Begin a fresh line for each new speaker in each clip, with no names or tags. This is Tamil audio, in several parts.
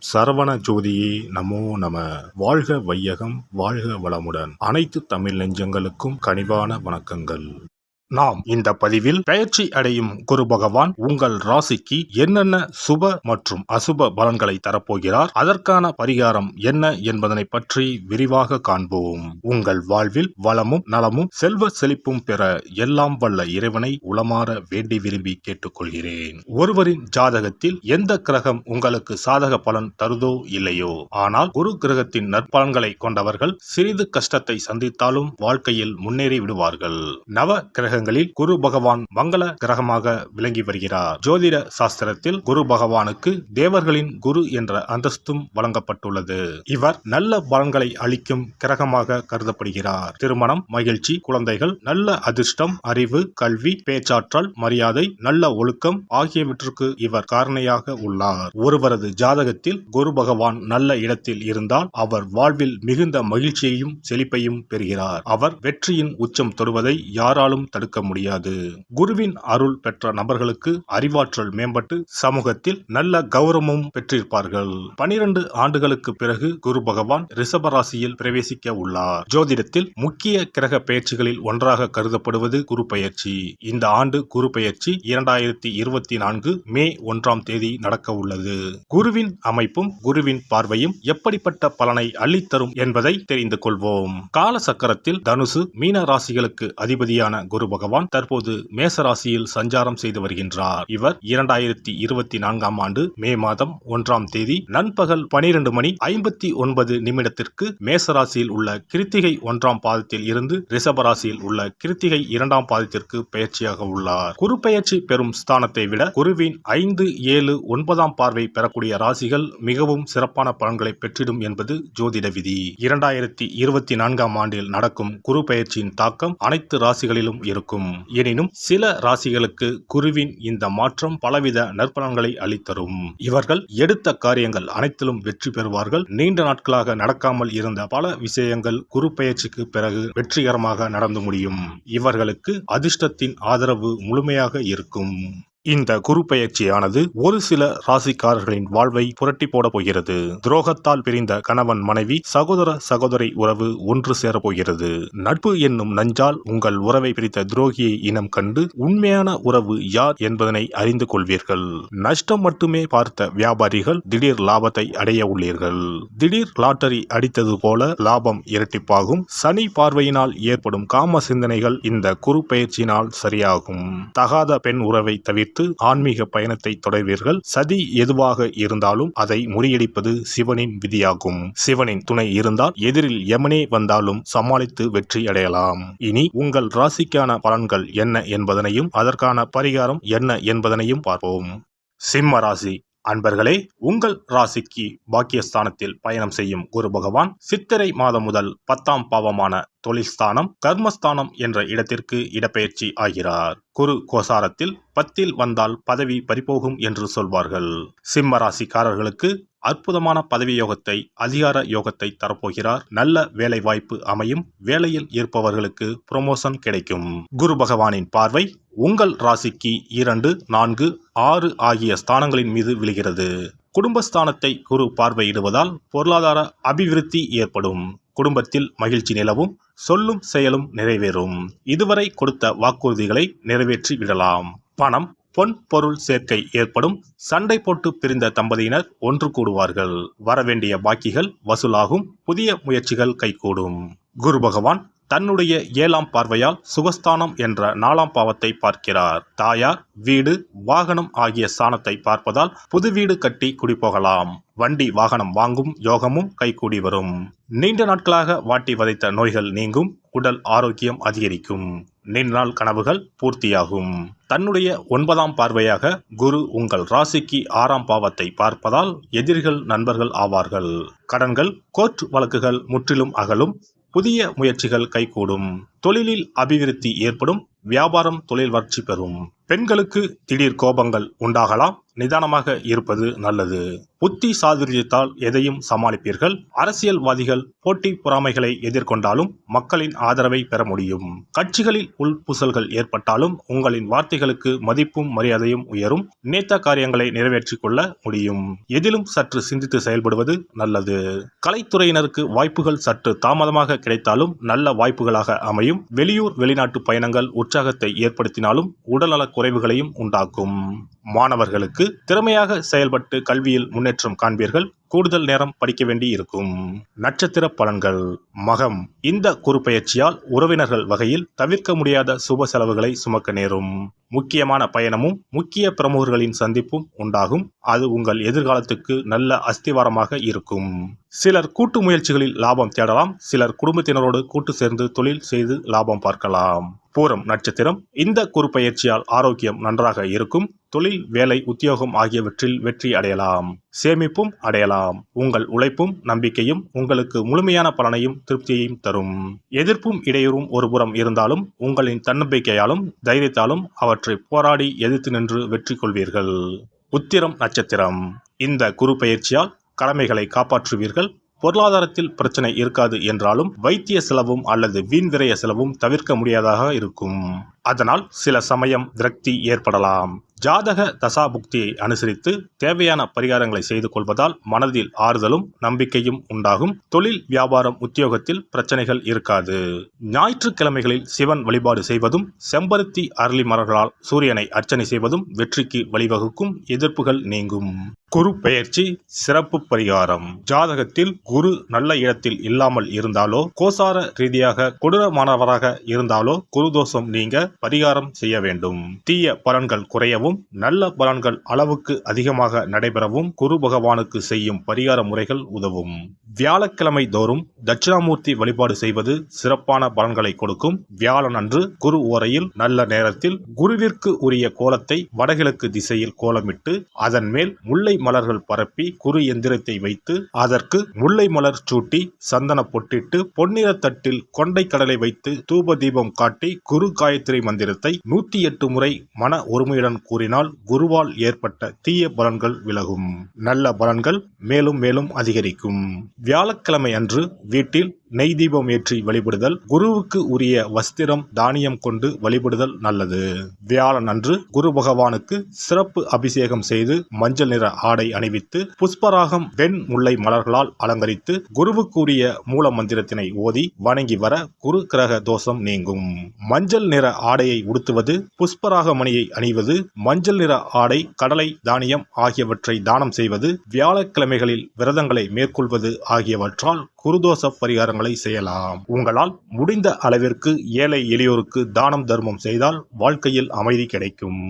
சரவண ஜோதியே நமோ நம. வாழ்க வையகம், வாழ்க வளமுடன். அனைத்து தமிழ் நெஞ்சங்களுக்கும் கனிவான வணக்கங்கள். நாம் இந்த பதிவில் பெயர்ச்சி அடையும் குரு பகவான் உங்கள் ராசிக்கு என்னென்ன சுப மற்றும் அசுப பலன்களை தரப்போகிறார், அதற்கான பரிகாரம் என்ன என்பதனை பற்றி விரிவாக காண்போம். உங்கள் வாழ்வில் வளமும் நலமும் செல்வ செழிப்பும் பெற எல்லாம் வல்ல இறைவனை உளமாற வேண்டி விரும்பி கேட்டுக்கொள்கிறேன். ஒருவரின் ஜாதகத்தில் எந்த கிரகம் உங்களுக்கு சாதக பலன் தருதோ இல்லையோ, ஆனால் குரு கிரகத்தின் நற்பலன்களை கொண்டவர்கள் சிறிது கஷ்டத்தை சந்தித்தாலும் வாழ்க்கையில் முன்னேறி விடுவார்கள். நவ கிரக குரு பகவான் மங்கள கிரகமாக விளங்கி வருகிறார். ஜோதிட சாஸ்திரத்தில் குரு பகவானுக்கு தேவர்களின் குரு என்ற அந்தஸ்தும் வழங்கப்பட்டுள்ளது. இவர் நல்ல பலன்களை அளிக்கும் கிரகமாக கருதப்படுகிறார். திருமணம், மகிழ்ச்சி, குழந்தைகள், நல்ல அதிர்ஷ்டம், அறிவு, கல்வி, பேச்சாற்றல், மரியாதை, நல்ல ஒழுக்கம் ஆகியவற்றுக்கு இவர் காரணியாக உள்ளார். ஒருவரது ஜாதகத்தில் குரு பகவான் நல்ல இடத்தில் இருந்தால் அவர் வாழ்வில் மிகுந்த மகிழ்ச்சியையும் செழிப்பையும் பெறுகிறார். அவர் வெற்றியின் உச்சம் தொடுவதை யாராலும் தடுக்க முடியாது. குருவின் அருள் பெற்ற நபர்களுக்கு அறிவாற்றல் மேம்பட்டு சமூகத்தில் நல்ல கௌரவமும் பெற்றிருப்பார்கள். 12 ஆண்டுகளுக்கு பிறகு குரு பகவான் ரிஷப ராசியில் பிரவேசிக்க உள்ளார். ஜோதிடத்தில் முக்கிய கிரக பெயர்ச்சிகளில் ஒன்றாக கருதப்படுவது குரு பெயர்ச்சி. இந்த ஆண்டு குரு பெயர்ச்சி 2024 மே 1ஆம் தேதி நடக்க உள்ளது. குருவின் அமைப்பும் குருவின் பார்வையும் எப்படிப்பட்ட பலனை அள்ளித்தரும் என்பதை தெரிந்து கொள்வோம். கால சக்கரத்தில் தனுசு, மீன ராசிகளுக்கு அதிபதியான குரு பகவான் தற்போது மேசராசியில் சஞ்சாரம் செய்து வருகின்றார். இவர் 2024ஆம் ஆண்டு மே மாதம் 1ஆம் தேதி நண்பகல் 12:59 மேசராசியில் உள்ள கிருத்திகை 1ஆம் பாதத்தில் இருந்து ரிஷபராசியில் உள்ள கிருத்திகை 2ஆம் பாதத்திற்கு பெயர்ச்சியாக உள்ளார். குரு பெயர்ச்சி பெறும் ஸ்தானத்தை விட குருவின் 5, 7, 9ஆம் பார்வை பெறக்கூடிய ராசிகள் மிகவும் சிறப்பான பலன்களை பெற்றிடும் என்பது ஜோதிட விதி. 2024ஆம் ஆண்டில் நடக்கும் குரு பெயர்ச்சியின் தாக்கம் அனைத்து ராசிகளிலும் இருக்கும். எனினும் சில ராசிகளுக்கு குருவின் இந்த மாற்றம் பலவித நற்பலன்களை அளித்தரும். இவர்கள் எடுத்த காரியங்கள் அனைத்திலும் வெற்றி பெறுவார்கள். நீண்ட நாட்களாக நடக்காமல் இருந்த பல விஷயங்கள் குரு பெயர்ச்சிக்கு பிறகு வெற்றிகரமாக நடந்து முடியும். இவர்களுக்கு அதிர்ஷ்டத்தின் ஆதரவு முழுமையாக இருக்கும். இந்த குரு பெயர்ச்சியானது ஒரு சில ராசிக்காரர்களின் வாழ்வை புரட்டி போட போகிறது. துரோகத்தால் பிரிந்த கணவன் மனைவி, சகோதர சகோதரி உறவு ஒன்று சேர போகிறது. நட்பு என்னும் நஞ்சால் உங்கள் உறவை பிரித்த துரோகியை இனம் கண்டு உண்மையான உறவு யார் என்பதனை அறிந்து கொள்வீர்கள். நஷ்டம் மட்டுமே பார்த்த வியாபாரிகள் திடீர் லாபத்தை அடைய உள்ளீர்கள். திடீர் லாட்டரி அடித்தது போல லாபம் இரட்டிப்பாகும். சனி பார்வையினால் ஏற்படும் காம சிந்தனைகள் இந்த குரு பெயர்ச்சியினால் சரியாகும். தகாத பெண் உறவை தவிர்த்து ஆன்மீக பயணத்தை தொடர்வீர்கள். சதி எதுவாக இருந்தாலும் அதை முறியடிப்பது சிவனின் விதியாகும். சிவனின் துணை இருந்தால் எதிரில் யமனே வந்தாலும் சமாளித்து வெற்றி அடையலாம். இனி உங்கள் ராசிக்கான பலன்கள் என்ன என்பதனையும் அதற்கான பரிகாரம் என்ன என்பதனையும் பார்ப்போம். சிம்ம ராசி அன்பர்களே, உங்கள் ராசிக்கு பாக்கியஸ்தானத்தில் பயணம் செய்யும் குரு பகவான் சித்திரை மாதம் முதல் 10ஆம் பாவமான தொழில் ஸ்தானம், கர்மஸ்தானம் என்ற இடத்திற்கு இடப்பெயர்ச்சி ஆகிறார். குரு கோசாரத்தில் 10ல் வந்தால் பதவி பறிபோகும் என்று சொல்வார்கள். சிம்ம ராசிக்காரர்களுக்கு அற்புதமான பதவி யோகத்தை, அதிகார யோகத்தை தரப்போகிறார். நல்ல வேலை வாய்ப்பு அமையும். வேலையில் இருப்பவர்களுக்கு ப்ரமோஷன் கிடைக்கும். குரு பகவானின் பார்வை உங்கள் ராசிக்கு 2, 4, 6 ஆகிய ஸ்தானங்களின் மீது விழுகிறது. குடும்பஸ்தானத்தை குரு பார்வையிடுவதால் பொருளாதார அபிவிருத்தி ஏற்படும். குடும்பத்தில் மகிழ்ச்சி நிலவும். சொல்லும் செயலும் நிறைவேறும். இதுவரை கொடுத்த வாக்குறுதிகளை நிறைவேற்றி விடலாம். பணம், பொன் பொருள் சேர்க்கை ஏற்படும். சண்டை போட்டு பிரிந்த தம்பதியினர் ஒன்று கூடுவார்கள். வரவேண்டிய பாக்கிகள் வசூலாகும். புதிய முயற்சிகள் கைகூடும். குரு பகவான் தன்னுடைய 7ஆம் பார்வையால் சுகஸ்தானம் என்ற 4ஆம் பாவத்தை பார்க்கிறார். தாயார், வீடு, வாகனம் ஆகிய ஸ்தானத்தை பார்ப்பதால் புது வீடு கட்டி குடிபோகலாம். வண்டி வாகனம் வாங்கும் யோகமும் கைகூடி வரும். நீண்ட நாட்களாக வாட்டி வதைத்த நோய்கள் நீங்கும். உடல் ஆரோக்கியம் அதிகரிக்கும். நீண்ட நாள் கனவுகள் பூர்த்தியாகும். தன்னுடைய 9ஆம் பார்வையாக குரு உங்கள் ராசிக்கு 6ஆம் பாவத்தை பார்ப்பதால் எதிரிகள் நண்பர்கள் ஆவார்கள். கடன்கள், கோர்ட் வழக்குகள் முற்றிலும் அகலும். புதிய முயற்சிகள் கைகூடும். தொழிலில் அபிவிருத்தி ஏற்படும். வியாபாரம் தொழில் வளர்ச்சி பெறும். பெண்களுக்கு திடீர் கோபங்கள் உண்டாகலாம். நிதானமாக இருப்பது நல்லது. புத்தி சாதுரியத்தால் எதையும் சமாளிப்பீர்கள். அரசியல்வாதிகள் போட்டி பொறாமைகளை எதிர்கொண்டாலும் மக்களின் ஆதரவை பெற முடியும். கட்சிகளில் உள்பூசல்கள் ஏற்பட்டாலும் உங்களின் வார்த்தைகளுக்கு மதிப்பும் மரியாதையும் உயரும். நினைத்த காரியங்களை நிறைவேற்றிக் கொள்ள முடியும். எதிலும் சற்று சிந்தித்து செயல்படுவது நல்லது. கலைத்துறையினருக்கு வாய்ப்புகள் சற்று தாமதமாக கிடைத்தாலும் நல்ல வாய்ப்புகளாக அமையும். வெளியூர் வெளிநாட்டு பயணங்கள் உற்சாகத்தை ஏற்படுத்தினாலும் உடல்நல குறைவுகளையும் உண்டாக்கும். மாணவர்களுக்கு திறமையாக செயல்பட்டு கல்வியில் முன்னேற்றம் காண்பீர்கள். கூடுதல் நேரம் படிக்க வேண்டி இருக்கும். நட்சத்திர பலன்கள். மகம். இந்த குறுப்பெயர்ச்சியால் உறவினர்கள் வகையில் தவிர்க்க முடியாத சுப செலவுகளை சுமக்க நேரும். முக்கியமான பயணமும் முக்கிய பிரமுகர்களின் சந்திப்பும் உண்டாகும். அது உங்கள் எதிர்காலத்துக்கு நல்ல அஸ்திவாரமாக இருக்கும். சிலர் கூட்டு முயற்சிகளில் லாபம் தேடலாம். சிலர் குடும்பத்தினரோடு கூட்டு சேர்ந்து தொழில் செய்து லாபம் பார்க்கலாம். பூரம் நட்சத்திரம். இந்த குறுப்பெயர்ச்சியால் ஆரோக்கியம் நன்றாக இருக்கும். தொழில், வேலை, உத்தியோகம் ஆகியவற்றில் வெற்றி அடையலாம். சேமிப்பும் அடையலாம். உங்கள் உழைப்பும் நம்பிக்கையும் உங்களுக்கு முழுமையான பலனையும் திருப்தியையும் தரும். எதிர்ப்பும் இடையூறும் ஒருபுறம் இருந்தாலும் உங்களின் தன்னம்பிக்கையாலும் தைரியத்தாலும் அவற்றை போராடி எதிர்த்து நின்று வெற்றி கொள்வீர்கள். உத்திரம் நட்சத்திரம். இந்த குறுப்பெயர்ச்சியால் கடமைகளை காப்பாற்றுவீர்கள். பொருளாதாரத்தில் பிரச்சனை இருக்காது என்றாலும் வைத்திய செலவும் அல்லது வீண் விரய செலவும் தவிர்க்க முடியாதாக இருக்கும். அதனால் சில சமயம் விரக்தி ஏற்படலாம். ஜாதக தசாபுக்தியை அனுசரித்து தேவையான பரிகாரங்களை செய்து கொள்வதால் மனதில் ஆறுதலும் நம்பிக்கையும் உண்டாகும். தொழில், வியாபாரம், உத்தியோகத்தில் பிரச்சனைகள் இருக்காது. ஞாயிற்றுக்கிழமைகளில் சிவன் வழிபாடு செய்வதும் செம்பருத்தி அரளி மலர்களால் சூரியனை அர்ச்சனை செய்வதும் வெற்றிக்கு வழிவகுக்கும். எதிர்ப்புகள் நீங்கும். குரு பெயர்ச்சி சிறப்பு பரிகாரம். ஜாதகத்தில் குரு நல்ல இடத்தில் இல்லாமல் இருந்தாலோ கோசார ரீதியாக கொடூரமானவராக இருந்தாலோ குரு தோஷம் நீங்க பரிகாரம் செய்ய வேண்டும். தீய பலன்கள் குறையவும் நல்ல பலன்கள் அளவுக்கு அதிகமாக நடைபெறவும் குரு பகவானுக்கு செய்யும் பரிகார முறைகள் உதவும். வியாழக்கிழமை தோறும் தட்சிணாமூர்த்தி வழிபாடு செய்வது சிறப்பான பலன்களை கொடுக்கும். வியாழனன்று குரு ஓரையில் நல்ல நேரத்தில் குருவிற்கு உரிய கோலத்தை வடகிழக்கு திசையில் கோலமிட்டு அதன் மேல் முல்லை மலர்கள் பரப்பி குரு எந்திரத்தை வைத்து அதற்கு முல்லை மலர் சூட்டி சந்தன பொட்டிட்டு பொன்னிற தட்டில் கொண்டை கடலை வைத்து தூப தீபம் காட்டி குரு காயத்ரி மந்திரத்தை 108 முறை மன ஒருமையுடன் கூறினால் குருவால் ஏற்பட்ட தீய பலன்கள் விலகும். நல்ல பலன்கள் மேலும் மேலும் அதிகரிக்கும். வியாழக்கிழமை அன்று வீட்டில் நெய் தீபம் ஏற்றி வழிபடுதல். குருவுக்கு உரிய வஸ்திரம் தானியம் கொண்டு வழிபடுதல் நல்லது. வியாழன் அன்று குரு பகவானுக்கு சிறப்பு அபிஷேகம் செய்து மஞ்சள் நிற ஆடை அணிவித்து புஷ்பராகம் வெண் முல்லை மலர்களால் அலங்கரித்து குருவுக்கு உரிய மூல மந்திரத்தினை ஓதி வணங்கி வர குரு கிரக தோஷம் நீங்கும். மஞ்சள் நிற ஆடையை உடுத்துவது, புஷ்பராக மணியை அணிவது, மஞ்சள் நிற ஆடை, கடலை, தானியம் ஆகியவற்றை தானம் செய்வது, வியாழக்கிழமைகளில் விரதங்களை மேற்கொள்வது ஆகியவற்றால் குருதோஷ பரிகாரங்களை செய்யலாம். உங்களால் முடிந்த அளவிற்கு ஏழை எளியோருக்கு தானம் தர்மம் செய்தால் வாழ்க்கையில் அமைதி கிடைக்கும்.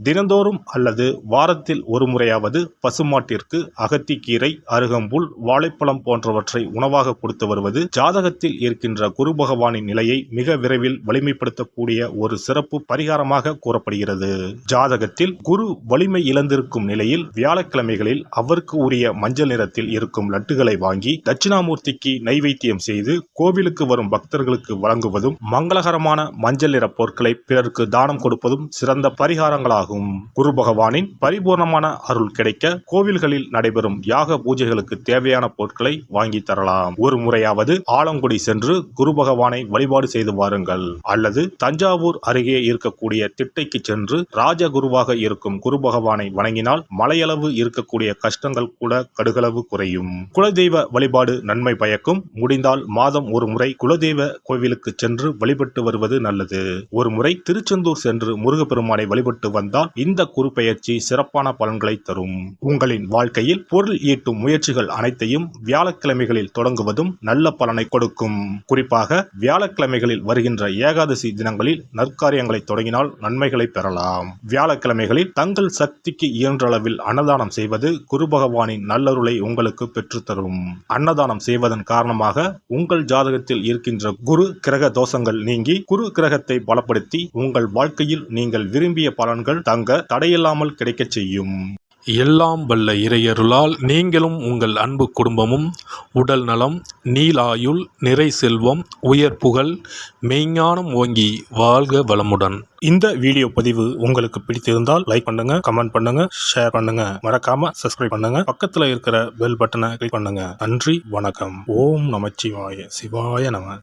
தினந்தோறும் அல்லது வாரத்தில் ஒரு முறையாவது பசுமாட்டிற்கு அகத்திக்கீரை, அருகம்புல், வாழைப்பழம் போன்றவற்றை உணவாக கொடுத்து வருவது ஜாதகத்தில் இருக்கின்ற குரு பகவானின் நிலையை மிக விரைவில் வலிமைப்படுத்தக்கூடிய ஒரு சிறப்பு பரிகாரமாக கூறப்படுகிறது. ஜாதகத்தில் குரு வலிமை இழந்திருக்கும் நிலையில் வியாழக்கிழமைகளில் அவருக்கு உரிய மஞ்சள் நிறத்தில் இருக்கும் லட்டுகளை வாங்கி தட்சிணாமூர்த்திக்கு நைவேத்தியம் செய்து கோவிலுக்கு வரும் பக்தர்களுக்கு வழங்குவதும் மங்களகரமான மஞ்சள் நிற பொருட்களை பிறருக்கு தானம் கொடுப்பதும் சிறந்த பரிகாரங்களாகும். குரு பகவானின் பரிபூர்ணமான அருள் கிடைக்க கோவில்களில் நடைபெறும் யாக பூஜைகளுக்கு தேவையான பொருட்களை வாங்கி தரலாம். ஒரு முறையாவது ஆலங்குடி சென்று குரு பகவானை வழிபாடு செய்து வாருங்கள். அல்லது தஞ்சாவூர் அருகே இருக்கக்கூடிய திட்டைக்கு சென்று ராஜகுருவாக இருக்கும் குரு பகவானை வணங்கினால் மலையளவு இருக்கக்கூடிய கஷ்டங்கள் கூட கடுகளவு குறையும். குலதெய்வ வழிபாடு நன்மை பயக்கும். முடிந்தால் மாதம் ஒரு முறை குலதெய்வ கோவிலுக்கு சென்று வழிபட்டு வருவது நல்லது. ஒரு முறை திருச்செந்தூர் சென்று முருகப்பெருமானை வழிபட்டு வந்தால் இந்த குரு பெயர்ச்சி சிறப்பான பலன்களை தரும். உங்களின் வாழ்க்கையில் பொருள் ஈட்டும் முயற்சிகள் அனைத்தையும் வியாழக்கிழமைகளில் தொடங்குவதும் நல்ல பலனை கொடுக்கும். குறிப்பாக வியாழக்கிழமைகளில் வருகின்ற ஏகாதசி தினங்களில் நற்காரியங்களை தொடங்கினால் நன்மைகளை பெறலாம். வியாழக்கிழமைகளில் தங்கள் சக்திக்கு இயன்ற அளவில் அன்னதானம் செய்வது குரு பகவானின் நல்லருளை உங்களுக்கு பெற்றுத்தரும். அன்னதானம் செய்வதன் காரணமாக உங்கள் ஜாதகத்தில் இருக்கின்ற குரு கிரக தோஷங்கள் நீங்கி குரு கிரகத்தை பலப்படுத்தி உங்கள் வாழ்க்கையில் நீங்கள் விரும்பிய பலன்கள் தங்க தடையில்லாமல் கிடைக்கச் செய்யும். எல்லாம் வல்ல இறையருளால் நீங்களும் உங்கள் அன்பு குடும்பமும் உடல் நலம், நீளாயுள், நிறை செல்வம், உயர் புகழ், மெய்ஞானம் ஓங்கி வாழ்க வளமுடன். இந்த வீடியோ பதிவு உங்களுக்கு பிடித்திருந்தால் லைக் பண்ணுங்க, கமெண்ட் பண்ணுங்க, ஷேர் பண்ணுங்க, மறக்காம சப்ஸ்கிரைப் பண்ணுங்க, பக்கத்துல இருக்கிற பெல் பட்டனை கிளிக் பண்ணுங்க. நன்றி, வணக்கம். ஓம் நமச்சிவாய, சிவாய நம.